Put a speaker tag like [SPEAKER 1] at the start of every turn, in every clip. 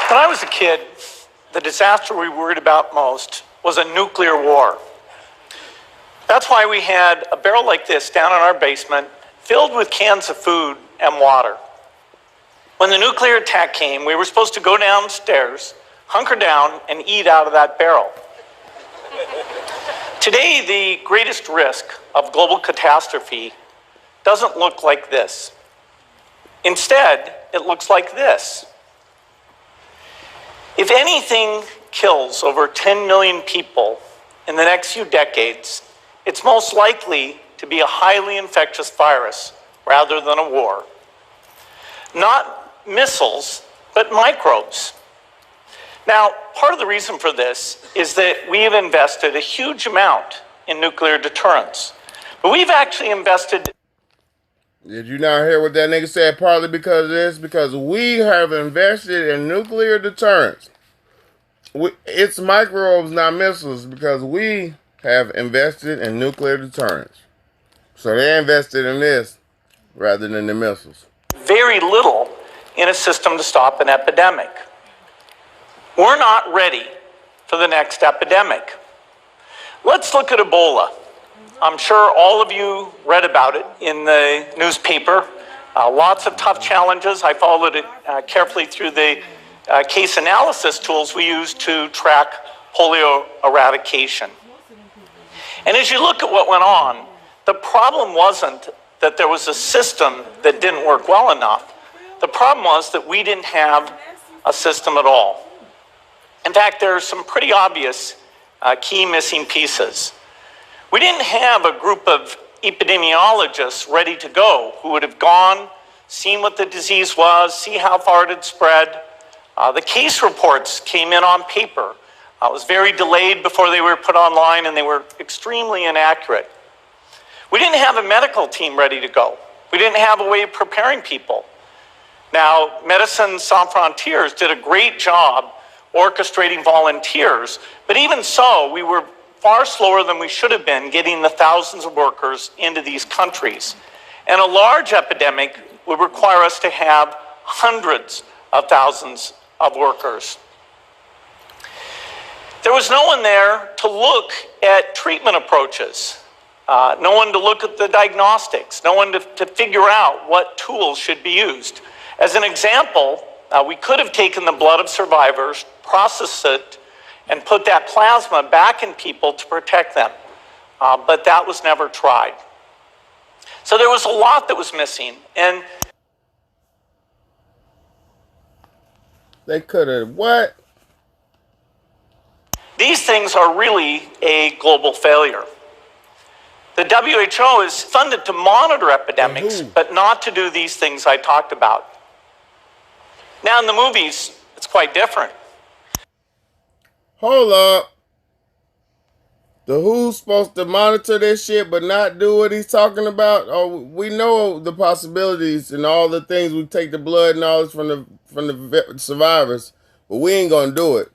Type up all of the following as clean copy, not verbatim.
[SPEAKER 1] When I was a kid, the disaster we worried about most was a nuclear war. That's why we had a barrel like this down in our basement filled with cans of food and water. When the nuclear attack came, we were supposed to go downstairs, hunker down, and eat out of that barrel. Today, the greatest risk of global catastrophe doesn't look like this. Instead, it looks like this. If anything kills over 10 million people in the next few decades, it's most likely to be a highly infectious virus rather than a war. Not missiles, but microbes. Now, part of the reason for this is that we have invested a huge amount in nuclear deterrence. But we've actually invested...
[SPEAKER 2] Did you not hear what that nigga said? Partly because of this, because we have invested in nuclear deterrence. It's microbes, not missiles, because we have invested in nuclear deterrence. So they invested in this rather than the missiles.
[SPEAKER 1] Very little in a system to stop an epidemic. We're not ready for the next epidemic. Let's look at Ebola. I'm sure all of you read about it in the newspaper. Lots of tough challenges. I followed it carefully through the case analysis tools we use to track polio eradication. And as you look at what went on, the problem wasn't that there was a system that didn't work well enough. The problem was that we didn't have a system at all. In fact, there are some pretty obvious key missing pieces. We didn't have a group of epidemiologists ready to go who would have gone, seen what the disease was, see how far it had spread. The case reports came in on paper. It was very delayed before they were put online, and they were extremely inaccurate. We didn't have a medical team ready to go. We didn't have a way of preparing people. Now, Médecins Sans Frontières did a great job orchestrating volunteers, but even so, we were far slower than we should have been getting the thousands of workers into these countries. And a large epidemic would require us to have hundreds of thousands of workers. There was no one there to look at treatment approaches, no one to look at the diagnostics, no one to figure out what tools should be used. As an example, we could have taken the blood of survivors, processed it, and put that plasma back in people to protect them. But that was never tried. So there was a lot that was missing. And
[SPEAKER 2] they could have what?
[SPEAKER 1] These things are really a global failure. The WHO is funded to monitor epidemics, but not to do these things I talked about. Now in the movies, it's quite different.
[SPEAKER 2] Hold up. The WHO's supposed to monitor this shit but not do what he's talking about? Oh, we know the possibilities and all the things. We take the blood and all this from the survivors, but we ain't gonna do it.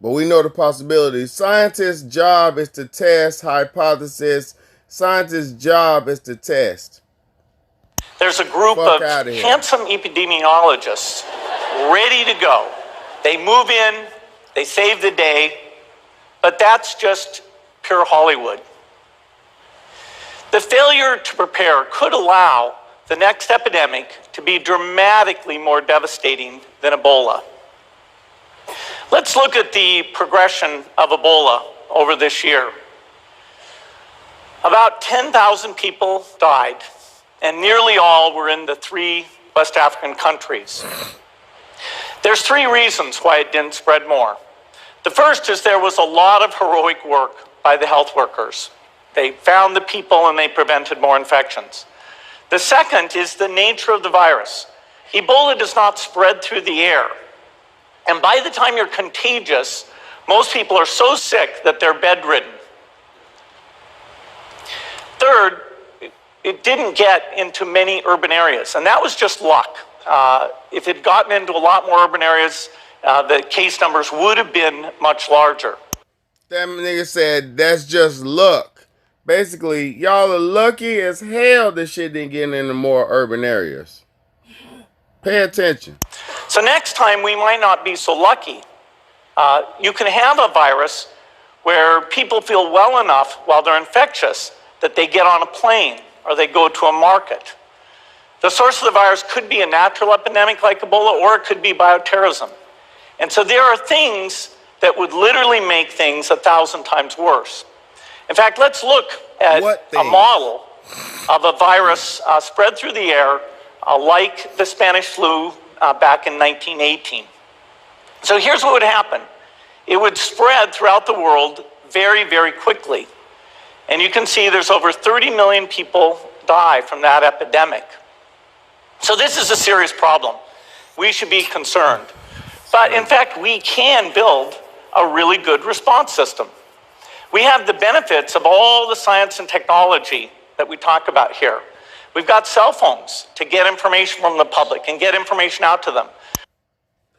[SPEAKER 2] But we know the possibilities. Scientists' job is to test hypothesis. Scientists' job is to test.
[SPEAKER 1] There's a group of handsome epidemiologists ready to go. They move in, they save the day, but that's just pure Hollywood. The failure to prepare could allow the next epidemic to be dramatically more devastating than Ebola. Let's look at the progression of Ebola over this year. About 10,000 people died, and nearly all were in the 3 West African countries. There's 3 reasons why it didn't spread more. The first is there was a lot of heroic work by the health workers. They found the people and they prevented more infections. The second is the nature of the virus. Ebola does not spread through the air. And by the time you're contagious, most people are so sick that they're bedridden. Third, it didn't get into many urban areas, and that was just luck. If it had gotten into a lot more urban areas, the case numbers would have been much larger.
[SPEAKER 2] That nigga said, that's just luck. Basically, y'all are lucky as hell this shit didn't get into more urban areas. Pay attention.
[SPEAKER 1] So next time we might not be so lucky. You can have a virus where people feel well enough while they're infectious that they get on a plane or they go to a market. The source of the virus could be a natural epidemic like Ebola, or it could be bioterrorism. And so there are things that would literally make things 1,000 times worse. In fact, let's look at a model of a virus spread through the air like the Spanish flu back in 1918. So here's what would happen. It would spread throughout the world very, very quickly. And you can see there's over 30 million people die from that epidemic. So this is a serious problem. We should be concerned. But in fact, we can build a really good response system. We have the benefits of all the science and technology that we talk about here. We've got cell phones to get information from the public and get information out to them.